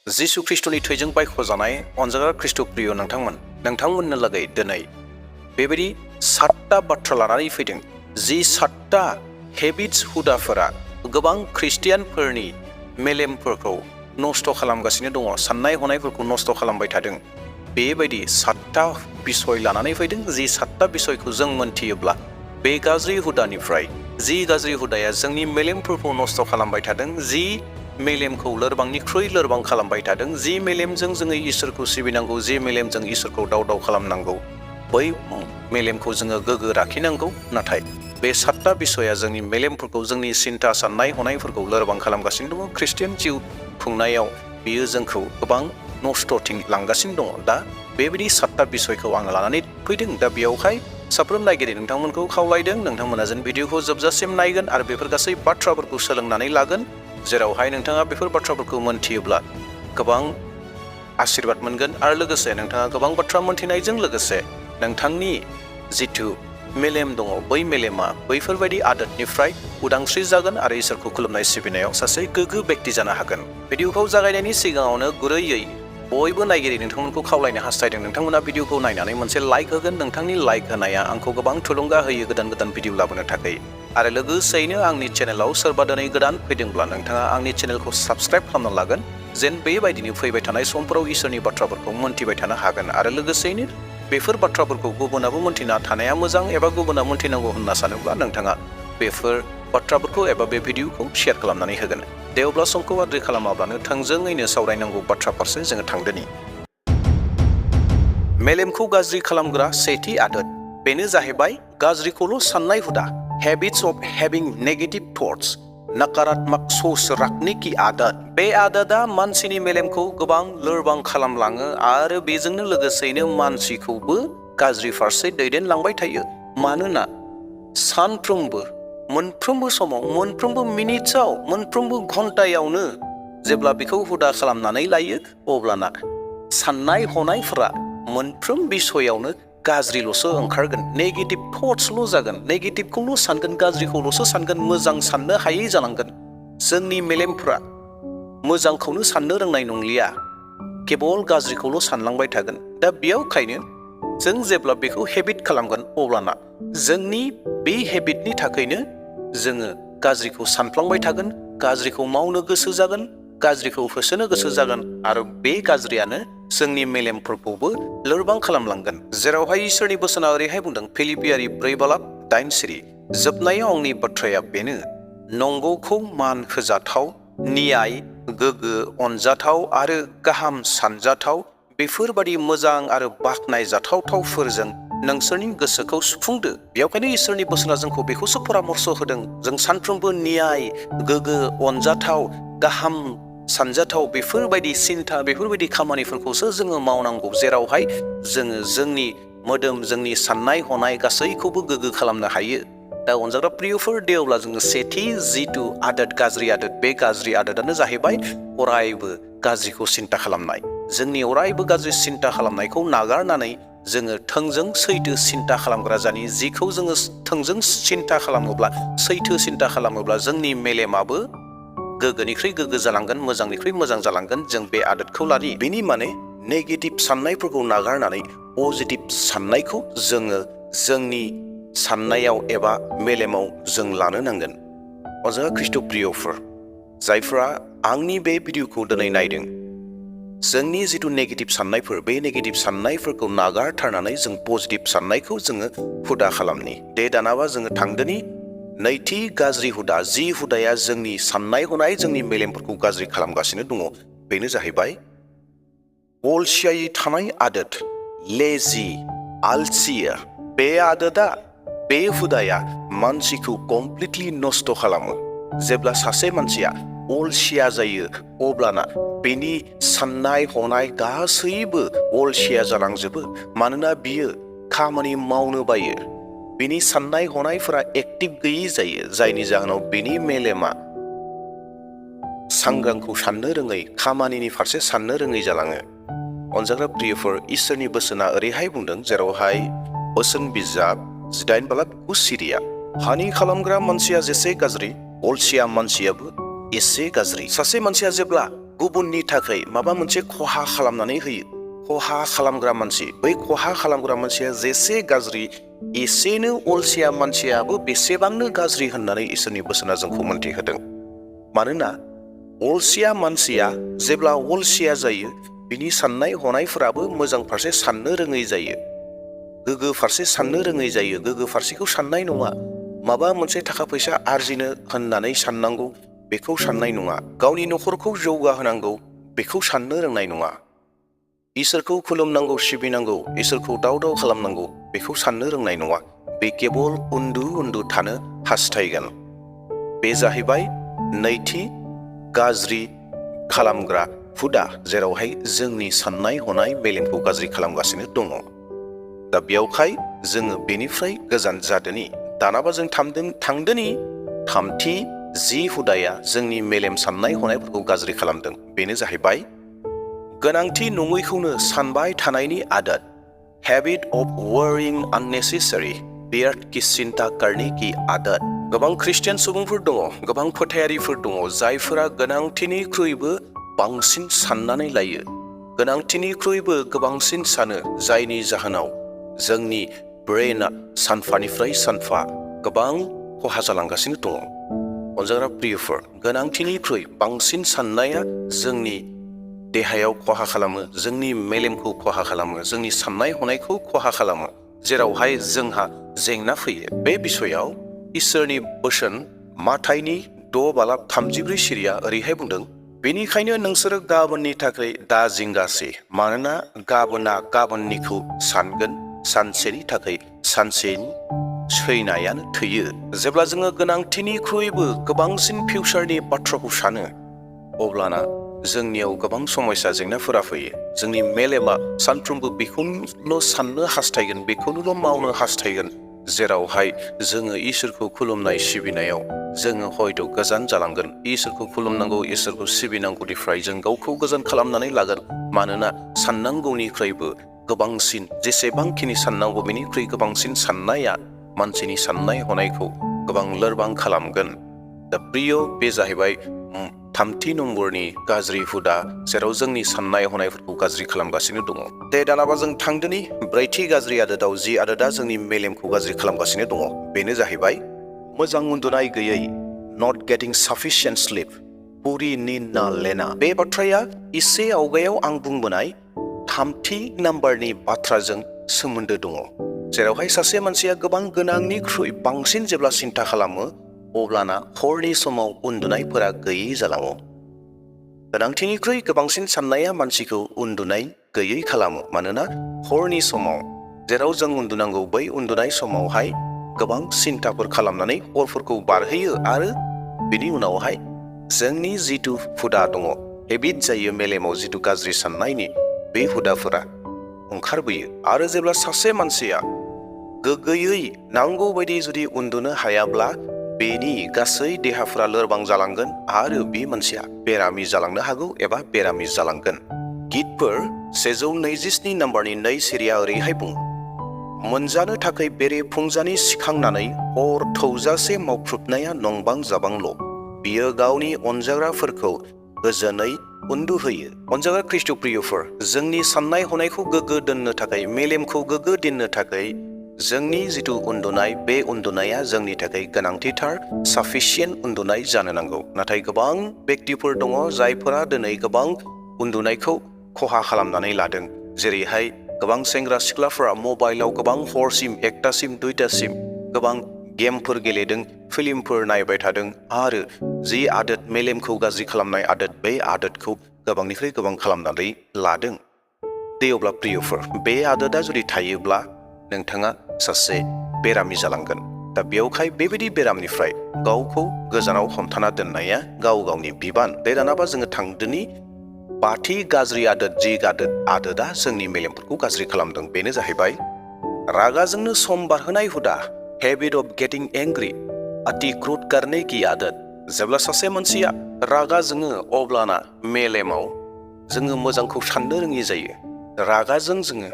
जिसु ख्रिस्टनि थैजों बायख'जानाय अनजाग्रा ख्रिस्ट प्रिय नोंथांमोननो लागै दिनै बेबायदि 7टा बाथ्रा लानानै फैदों। जि 7टा हेबिट्स हुदाफोरा गोबां ख्रिस्टियानफोरनि मेलेमफोरखौ नष्ट खालामगासिनो दङ, साननाय हनायफोरखौ नष्ट खालामबाय थादों। बेबायदि 7टा बिसय लानानै फैदों। जि 7टा बिसयखौ जों मोनथियोब्ला बे गाज्रि हुदानिफ्राय, जि गाज्रि हुदाया जोंनि मेलेमफोरखौ नष्ट खालामबाय थादों, जि मेलेमखौ लोरबांनिख्रुइ लोरबां खालामबाय थादों, जि मेलेमजों जोङो इसोरखौ सिबिनांगौ, जि मेलेमजों इसोरखौ दाव खालामनांगौ, बै मेलेमखौ जोङो गोग्गो लाखिनांगौ। नाथाय बे 7टा बिसया जोंनि मेलेमफोरखौ, जोंनि सिन्ता साननाय हनायफोरखौ लोरबां खालामगासिनो दङ। ख्रिस्टियान जिउ खुंनायाव बियो जोंखौ गोबां नष्टथिं लांगासिनो दङ। दा बेबायदि 7टा बिसयखौ आं लानानै फैदों। दा बेयावहाय साफ्रोम नायगिरि नोंथांमोनखौ खावलायदों, नोंथांमोना जेन भिडिअखौ जोबजासिम नायगोन आरो बेफोर गासै बाथ्राफोरखौ सोलोंनानै लागोन, जेरावहाय नोंथाङा बेफोर बाथ्राफोरखौ मोनथियोब्ला गोबां आशीर्बाद मोनगोन आरो लोगोसे नोंथाङा गोबां बाथ्रा मोनथिनायजों लोगोसे नोंथांनि जिथु मेलेम दङ, बै मेलेमा बैफोरबायदि आदतनिफ्राय उदांस्रि जागोन आरो इसोरखौ खुलुमनाय सिबिनायाव सासे गोग्गो व्यक्ति जानो हागोन। भिडिअखौ जागायनायनि सिगाङावनो गुरैयै बयबो नायगिरि नोंथांमोनखौ खावलायनो हास्थायदों, नोंथांमोना भिडिअखौ नायनानै मोनसे लाइक होगोन। नोंथांनि लाइक होनाया आंखौ गोबां थुलुंगा होयो गोदान भिडिअ लाबोनो थाखाय। आरो लोगोसेयैनो आंनि चेनेलाव सोरबा दिनै गोदान फैदोंब्ला नोंथाङा आंनि चेनेलखौ साबस्क्राइब खालामना लागोन, जेन बेबायदिनो फैबाय थानाय समफोराव इसोरनि बाथ्राफोरखौ मोनथिबाय थानो हागोन। आरो लोगोसेयैनो बेफोर बाथ्राफोरखौ गुबुनाबो मोनथिना थानाया मोजां, एबा गुबुना मोनथिनांगौ होनना सानोब्ला नोंथाङा बेफोर बाथ्राफोरखौ एबा बे भिडिअखौ शेयार खालामनानै होगोन। दे अब्ला समखौ आद्रि खालामाब्लानो थोंजोङैनो सावरायनांगौ बाथ्रा फारसे जोङो थांदोनि। मेलेमखौ गाज्रि खालामग्रा सेथि आदत, बेनो जाहैबाय गाज्रिखौल' साननाय हुदा। हेबिट्स अफ हेभिं नेगेटिभ थट्स, नकारात्मक सोच रखने की आदत। बे आदतआ मानसिनि मेलेमखौ गोबां लोरबां खालामलाङो आरो बेजोंनो लोगोसेयैनो मानसिखौबो गाज्रि फारसे दैदेनलांबाय थायो। मानोना सानफ्रोमबो, मोनफ्रोमबो समाव, मोनफ्रोमबो मिनिटआव, मोनफ्रोमबो घन्टायावनो जेब्ला बेखौ हुदा खालामनानै लायो, अब्लाना साननाय हनायफोरा मोनफ्रोम बिसयावनो गाज्रिल'सो ओंखारगोन, नेगेटिभ थट्सल' जागोन, नेगेटिभखौल' सानगोन, गाज्रिखौल'सो सानगोन, मोजां साननो हायै जालांगोन। जोंनि मेलेमफ्रा मोजांखौनो साननो रोंनाय नंलिया, केबल गाज्रिखौल' सानलांबाय थागोन। दा बेयावखायनो जों जेब्ला बेखौ हेबिट खालामगोन, अब्लाना जोंनि बे हेबिटनि थाखायनो जोङो गाज्रिखौ सानफ्लांबाय थागोन, गाज्रिखौ मावनो गोसो जागोन, गाज्रिखौ होसोनो गोसो जागोन, आरो बे गाज्रियानो जोंनि मेलेमफोरखौबो लोरबां खालामलांगोन। जेरावहाय इसोरनि बोसोना ओरैहाय बुंदों, फिलिपियारि 4:8, जोबनायाव आंनि बाथ्राया बेनो, नंगौखौ मान होजाथाव, न्याय, गोग्गो, अनजाथाव आरो गाहाम सानजाथाव बेफोरबादि मोजां आरो बाख्नायजाथावफोरजों नोंसोरनि गोसोखौ सुफुंदो। बेयावखायनो इसोरनि बोसोना जोंखौ बेखौसो परामर्श होदों, जों सानफ्रोमबो न्याय, गोग्गो, अनजाथाव, गाहाम सानजाथाव बेफोरबायदि सिन्था, बेफोरबायदि खामानिफोरखौसो जोङो मावनांगौ, जेरावहाय जोङो जोंनि मोदोम, जोंनि साननाय हनाय गासैखौबो गोग्गो खालामनो हायो। दा अनजाग्रा प्रियफोर, दे अब्ला जोङो सेथि जिथु आदत, गाज्रि आदत, बे गाज्रि आदतानो जाहैबाय अरायबो गाज्रिखौ सिन्ता खालामनाय। जोंनि अरायबो गाज्रि सिन्ता खालामनायखौ नागारनानै जोङो थोंजों सैथो सिन्ता खालामग्रा जानि। जिखौ जोङो थोंजों सिन्ता खालामोब्ला, सैथो सिन्ता खालामोब्ला जोंनि मेलेमाबो गोग्गोनिख्रुइ गोग्गो जालांगोन, मोजांनिख्रुइ मोजां जालांगोन। जों बे आदतखौ लानि। बेनि माने नेगेटिभ साननायफोरखौ नागारनानै पजिटिभ साननायखौ जोङो जोंनि साननायाव एबा मेलेमाव जों लानो नांगोन। अनजाग्रा ख्रिस्ट प्रियफोर, जायफ्रा आंनि बे भिडिअखौ दिनै नायदों, जोंनि जिथु नेगेटिभ साननायफोर, बे नेगेटिभ साननायफोरखौ नागारथारनानै जों पजिटिभ साननायखौ जोङो हुदा खालामनि। दे दानाबा जोङो थांदोनि नैथि गाज्रि हुदा, जि हुदाया जोंनि साननाय हनाय, जोंनि मेलेमफोरखौ गाज्रि खालामगासिनो दङ, बेनो जाहैबाय अलसियायै थानाय आदत, लेजि, आलसिया। बे आदतआ, बे हुदाया मानसिखौ कमप्लिटलि नष्ट खालामो। जेब्ला सासे मानसिया अलसिया जायो, अब्लाना बेनि साननाय हनाय गासैबो अलसिया जालांजोबो। मानोना बियो खामानि मावनो बायो, बिनि साननाय हनायफोरा एक्टिभ गैयि जायो, जायनि जाहोनाव बिनि मेलेमा सांग्रांखौ साननो रोङै, खामानिनि फारसे साननो रोङै जालाङो। अनजाग्रा प्रियफोर, इसोरनि बोसोना ओरैहाय बुंदों, जेरावहाय बोसोन बिजाब 8:9, हानि खालामग्रा मानसिया जेसे गाज्रि, अलसिया मानसियाबो एसे गाज्रि। सासे मानसिया जेब्ला गुबुननि थाखाय माबा मोनसे खहा खालामनानै होयो, खहा खालामग्रा मानसि, बै खहा खालामग्रा मानसिया जेसे गाज्रि एसेनो अलसिया मानसियाबो बेसेबांनो गाज्रि होननानै इसोरनि बोसोना जोंखौ मोन्थिहोदों। मानोना अलसिया मानसिया जेब्ला अलसिया जायो बिनि साननाय हनायफोराबो मोजां फारसे साननो रोङै जायो, गोग्गो फारसे साननो रोङै जायो। गोग्गो फारसेखौ साननाय नङा, माबा मोनसे थाखा फैसा आरजिनो होननानै साननांगौ बेखौ साननाय नङा, गावनि न'खरखौ जौगाहोनांगौ बेखौ साननो रोंनाय नङा, इसोरखौ खुलुमनांगौ सिबिनांगौ, इसोरखौ दाव दाव खालामनांगौ बेखौ साननो रोंनाय नङा। बे केबल उन्दु उन्दु थानो हास्थायगोन। बे जाहैबाय नैथि गाज्रि खालामग्रा हुदा, जेरावहाय जोंनि साननाय हनाय मेलेमखौ गाज्रि खालामगासिनो दङ। दा बेयावहाय जोङो बेनिफ्राय गोजान जादोनि। दानाबा जों थांदोनि थामथि जि हुदाया जोंनि मेलेम साननाय हनायफोरखौ गाज्रि खालामदों, बेनो जाहैबाय गोनांथि नङैखौनो सानबाय थानायनि आदत, हेबिट अफ वरिंग अननेसेसारि व्यर्थ की चिंता करने की आदत। गोबां ख्रिस्टियान सुबुंफोर दङ, गोबां फोथायारिफोर दङ, जायफोरा गोनांथिनिख्रुइबो बांसिन साननानै लायो, गोनांथिनिख्रुइबो गोबांसिन सानो, जायनि जाहोनाव जोंनि ब्रेना सानफानिफ्राय सानफा गोबां खहा जालांगासिनो दङ। अनजाग्रा प्रियफोर, गोनांथिनिख्रुइ बांसिन साननाया जोंनि देहायाव खहा खालामो, जोंनि मेलेमखौ खहा खालामो, जोंनि साननाय हनायखौ खहा खालामो, जेरावहाय जोंहा जेंना फैयो। बे बिसयाव इसोरनि बोसोन माथाइनि 6:33 सिरिया ओरैहाय बुंदों, बेनिखायनो नोंसोरो गाबोननि थाखाय दा जिंगासि, मानोना गाबोना गाबोननिखौ सानगोन, सानसेनि थाखाय सानसेनि सैनायानो थोयो। जेब्ला जोङो गोनांथिनिख्रुइबो गोबांसिन फिउचारनि बाथ्राखौ सानो, अब्लाना जोंनियाव गोबां समस्या जेंनाफोरा फैयो। जोंनि मेलेमा सानफ्रोमबो बेखौल' साननो हास्थायगोन, बेखौल' मावनो हास्थायगोन, जेरावहाय जोङो इसोरखौ खुलुमनाय सिबिनायाव जोङो हयथ' गोजान जालांगोन। इसोरखौ खुलुमनांगौ, इसोरखौ सिबिनांगौनिफ्राय जों गावखौ गोजान खालामनानै लागोन। मानोना साननांगौनिख्रुइबो गोबांसिन, जेसेबांखिनि साननांगौ बेनिख्रुइ गोबांसिन साननाया मानसिनि साननाय हनायखौ गोबां लोरबां खालामगोन। दा प्रिय, बे जाहैबाय थामथि नम्बरनि गाज्रि हुदा, जेराव जोंनि साननाय हनायफोरखौ गाज्रि खालामगासिनो दङ। दे दानाबा जों थांदोनि ब्रैथि गाज्रि आदोदाव, जि आदोदा जोंनि मेलेमखौ गाज्रि खालामगासिनो दङ, बेनो जाहैबाय मोजां उन्दुनाय गैयै, नट गेटिं साफिसियेन्ट स्लिप, पुरि निन ना लेना। बे बाथ्राया एसे आवगायाव आं बुंबोनाय थामथि नाम्बारनि बाथ्राजों सोमोन्दो दङ, जेरावहाय सासे मानसिया गोबां गोनांनिख्रुइ बांसिन जेब्ला सिन्था खालामो, अब्लाना हरनि समाव उन्दुनायफोरा गैयै जालाङो। गोनांथिनिख्रुइ गोबांसिन साननाया मानसिखौ उन्दुनाय गैयै खालामो। मानोना हरनि समाव जेराव जों उन्दुनांगौ, बै उन्दुनाय समावहाय गोबां सिन्थाफोर खालामनानै हरफोरखौ बारहोयो, आरो बिनि उनावहाय जोंनि जिथु हुदा दङ, हेबिट जायो मेलेमाव जिथु गाज्रि साननायनि, बे हुदाफोरा ओंखारबोयो। आरो जेब्ला सासे मानसिया गोग्गोयै नांगौ बायदि जुदि उन्दुनो हायाब्ला, बेनि गासै देहाफोरा लोरबां जालांगोन, आरो बे मानसिया बेरामि जालांनो हागौ एबा बेरामि जालांगोन। गितफोर 127 नाम्बारनि 2 सिरिया ओरैहाय बुङो, मोनजानो थाखाय बेरे फुंजानि सिखांनानै हर थौजासे मावख्रुबनाया नंबां जाबांल', बियो गावनि अनजाग्राफोरखौ गोजोनै उन्दुहोयो। अनजाग्रा ख्रिस्ट' प्रियफोर, जोंनि साननाय हनायखौ गोग्गो दोननो थाखाय, मेलेमखौ गोग्गो दोननो थाखाय जोंनि जिथु उन्दुनाय, बे उन्दुनाया जोंनि थाखाय गोनांथिथार, साफिसियेन्ट उन्दुनाय जानो नांगौ। नाथाय गोबां बेक्तिफोर दङ जायफोरा दिनै गोबां उन्दुनायखौ खहा खालामनानै लादों। जेरैहाय गोबां सेंग्रा सिख्लाफोरा मबाइलाव गोबां हरसिम, 1टासिम 2टासिम गोबां गेमफोर गेलेदों, फिल्मफोर नायबाय थादों, आरो जि आदोद, मेलेमखौ गाज्रि खालामनाय आदोद, बे आदोदखौ गोबांनिफ्राय गोबां खालामनानै लादों। दे अब्ला प्रियफोर, बे आदोदा जुदि थायोब्ला नोंथाङा सासे बेरामि जालांगोन। दा बेयावहाय बेबायदि बेरामनिफ्राय गावखौ गोजानाव हमथाना दोननाया गाव गावनि बिबान। दे दानाबा जोङो थांदोनि बाथि गाज्रि आदोद, जि आदोदा जोंनि मेलेमफोरखौ गाज्रि खालामदों, बेनो जाहैबाय रागाजोंनो सम बारहोनाय हुदा, हेबिट अफ गेटिं एंग्रि, अति क्रोध करने की आदत। जेब्ला सासे मानसिया रागा जोङो, अब्लाना मेलेमाव जोङो मोजांखौ साननो रोङि जायो। रागाजों जोङो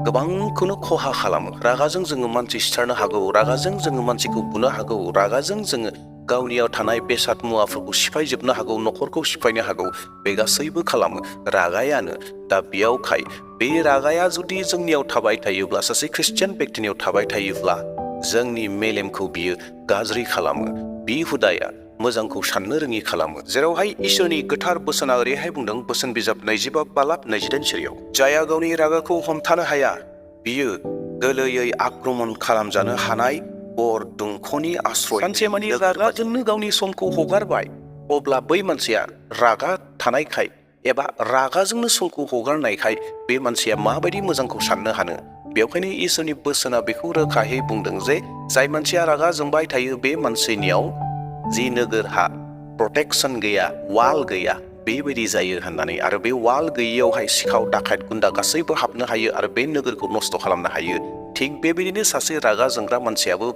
गोबांखौनो खहा खालामो। रागाजों जोङो मानसि सिथारनो हागौ, रागाजों जोङो मानसिखौ बुनो हागौ, रागाजों जोङो गावनियाव थानाय बेसाद मुवाफोरखौ सिफायजोबनो हागौ, न'खरखौ सिफायनो हागौ, बे गासैबो खालामो रागायानो। दा बेयावखाय बे रागाया जुदि जोंनियाव थाबाय थायोब्ला, सासे ख्रिस्टियान बेक्तिनियाव थाबाय थायोब्ला जोंनि मेलेमखौ बियो गाज्रि खालामो। बे हुदाया मोजांखौ साननो रोङि खालामो। जेरावहाय इसोरनि गोथार बोसोना ओरैहाय बुंदों, बोसोन बिजाब 25 बालाब 28 सिरियाव, जायहा गावनि रागाखौ हमथानो हाया बियो गोरलैयै आक्रमण खालामजानो हानाय अर दुंख'नि आश्रय। सानसेमानि रागाजोंनो गावनि समखौ हगारबाय, अब्ला बै मानसिया रागा थानायखाय एबा रागाजोंनो समखौ हगारनायखाय बे मानसिया माबायदि मोजांखौ साननो हानो? बेवखायनो इसोरनि बोसोना बेखौ रोखायै बुंदों जे जाय मानसिया रागा जोंबाय थायो बे मानसिनियाव जि नोगोरहा प्रटेक्सन गैया, वाल गैया, बेबायदि जायो होननानै। आरो बे वाल गैयियावहाय सिखाव दाखायत गुन्दा गासैबो हाबनो हायो आरो बे नोगोरखौ नस्थ' खालामनो हायो। थिग बेबायदिनो सासे रागा जोंग्रा मानसियाबो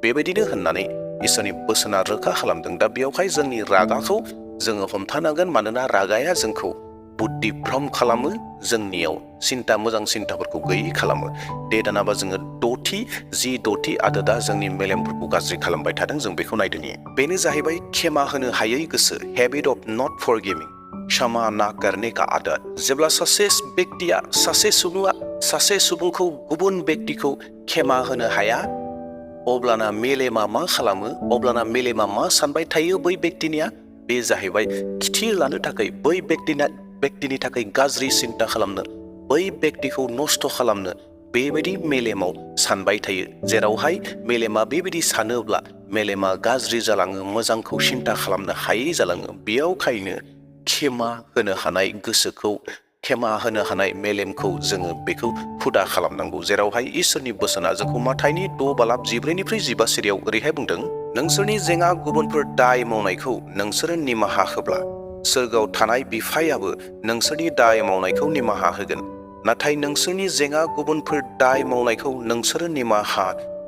बेबायदिनो होननानै इसोरनि बोसोना रोखा खालामदों। दा बेयावहाय जोंनि रागाखौ जोङो हमथानांगोन, मानोना रागाया जोंखौ बुद्धि भ्रम खालामो, जोंनियाव मोजां सिन्ताफोरखौ गैयै खालामो। दे दानाबा जोङो द'थि आदोदा जोंनि मेलेमफोरखौ गाज्रि खालामबाय थादों, जों बेखौ नायदोनि। बेनो जाहैबाय क्षमा होनो हायै गोसो, हेबिट अफ नट फरगिभिं, क्षमा ना करने का आदत। जेब्ला सासे बेक्तिया, सासे सुबुंखौ, गुबुन बेक्तिखौ क्षमा होनो हाया, अब्लाना मेलेमा मा खालामो? अब्लाना मेलेमा मा सानबाय थायो बै बेक्तिनिया? बे जाहैबाय खिथिर लानो थाखाय, बै बेक्तिनि थाखाय गाज्रि सिन्ता खालामनो, बै बेक्तिखौ नस्थ' खालामनो बेबायदि मेलेमाव सानबाय थायो। जेरावहाय मेलेमा बेबायदि सानोब्ला मेलेमा गाज्रि जालाङो, मोजांखौ सिन्ता खालामनो हायै जालाङो। बेयावखायनो क्षमा होनो हानाय गोसोखौ, क्षमा होनो हानाय मेलेमखौ जोङो बेखौ हुदा खालामनांगौ। जेरावहाय इसोरनि बोसोना जोंखौ माथाइनि 6 बालाब 14-15 सिरियाव ओरैहाय बुंदों, नोंसोरनि जेंना गुबुनफोर दाय मावनायखौ नोंसोरो निमाहा होब्ला सोरगोआव थानाय बिफायाबो नोंसोरनि दाय मावनायखौ निमाहा होगोन। नाथाय नोंसोरनि जेंना गुबुनफोर दाय मावनायखौ नोंसोरो निमाहा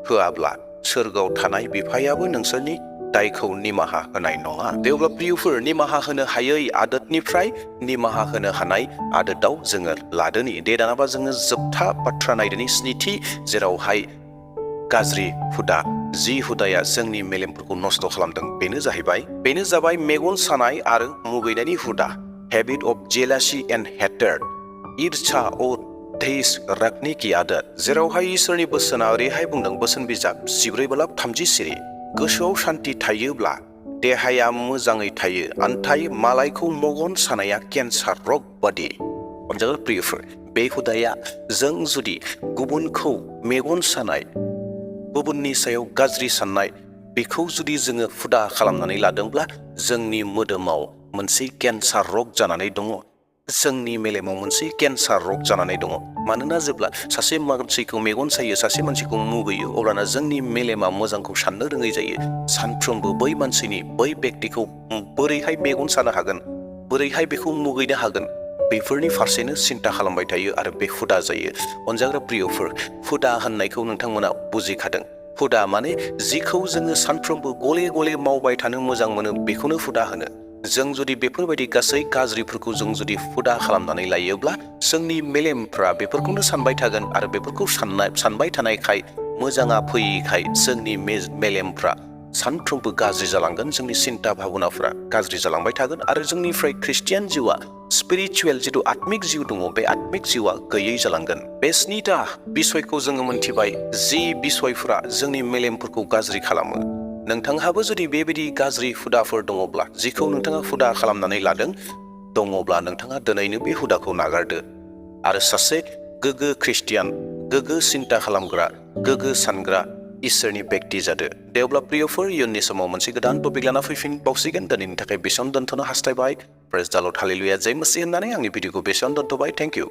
होआब्ला सोरगोआव थानाय बिफायाबो नोंसोरनि दायखौ निमाहा होनाय नङा। देवब्ला प्रियफोर, निमाहा होनो हायै आदोदनिफ्राय निमाहा होनो हानाय आदोदाव जोङो लादोनि। दे दानाबा जोङो जोबथा बाथ्रा नायदोनि, 7थि, जेरावहाय गाज्रि हुदा, जि हुदाया जोंनि मेलेमफोरखौ नस्थ' खालामदों, बेनो जाबाय मेगन सानाय आरो मुगैनायनि हुदा, हेबिट अफ जेलासि एन्ड हेटार्ड, ईर्ष्या और द्वेष रखने की आदत। जेरावहाय इसोरनि बोसोना ओरैहाय बुंदों, बोसोन बिजाब 14 बालाब 30 सिरि, गोसोआव शान्ति थायोब्ला देहाया मोजाङै थायो, आन्थाय मालायखौ मेगन सानाया केन्सार रग बादि। प्रियफोर, बे हुदाया, जों जुदि गुबुनखौ मेगन सानाय, गुबुननि सायाव गाज्रि साननाय, बेखौ जुदि जोङो हुदा खालामनानै लादोंब्ला जोंनि मोदोमाव मोनसे केन्सार रग जानानै दङ, जोंनि मेलेमाव मोनसे केन्सार रग जानानै दङ। मानोना जेब्ला सासे मानसिखौ मेगन सायो, सासे मानसिखौ मुगैयो, अब्लाना जोंनि मेलेमा मोजांखौ साननो रोङै जायो। सानफ्रोमबो बै मानसिनि, बै बेक्तिखौ बोरैहाय मेगन सानो हागोन, बोरैहाय बेखौ मुगैनो हागोन, बेफोरनि फारसेनो सिन्ता खालामबाय थायो आरो बे हुदा जायो। अनजाग्रा प्रियफोर, हुदा होननायखौ नोंथांमोना बुजिखादों। हुदा माने जिखौ जोङो सानफ्रोमबो गले गले मावबाय थानो मोजां मोनो, बेखौनो हुदा होनो। जों जुदि बेफोरबायदि गासै गाज्रिफोरखौ जों जुदि हुदा खालामनानै लायोब्ला जोंनि मेलेमफ्रा बेफोरखौनो सानबाय थागोन आरो बेफोरखौ सानबाय थानायखाय, मोजाङा फैयैखाय जोंनि मेलेमफ्रा सानफ्रोमबो गाज्रि जालांगोन, जोंनि सिन्ता भाबनाफ्रा गाज्रि जालांबाय थागोन आरो जोंनिफ्राय ख्रिस्टियान जिउआ, स्पिरिचुवेल जिथु आत्मिक जिउ दङ, बे आत्मिक जिउआ गैयै जालांगोन। बे 7टा बिसयखौ जोङो मोनथिबाय, जि बिसयफ्रा जोंनि मेलेमफोरखौ गाज्रि खालामो। नोंथांहाबो जुदि बेबायदि गाज्रि हुदाफोर दङब्ला, जिखौ नोंथाङा हुदा खालामनानै लादों दङब्ला, नोंथाङा दिनैनो बे हुदाखौ नागारदो आरो सासे गोग्गो ख्रिस्टियान, गोग्गो सिन्ता खालामग्रा, गोग्गो सानग्रा इसोरनि बेक्ति जादो। दे अब्ला प्रियफोर, इयुननि समाव मोनसे गोदान टपिक लाना फैफिनबावसिगोन। दिनैनि थाखाय बेसेयावनो दोनथ'नो हास्थायबाय। प्रेज द लर्ड, हालेलुया, जय मसीह होननानै आंनि भिडिअखौ बेसेयावनो दोनथ'बाय। Thank you.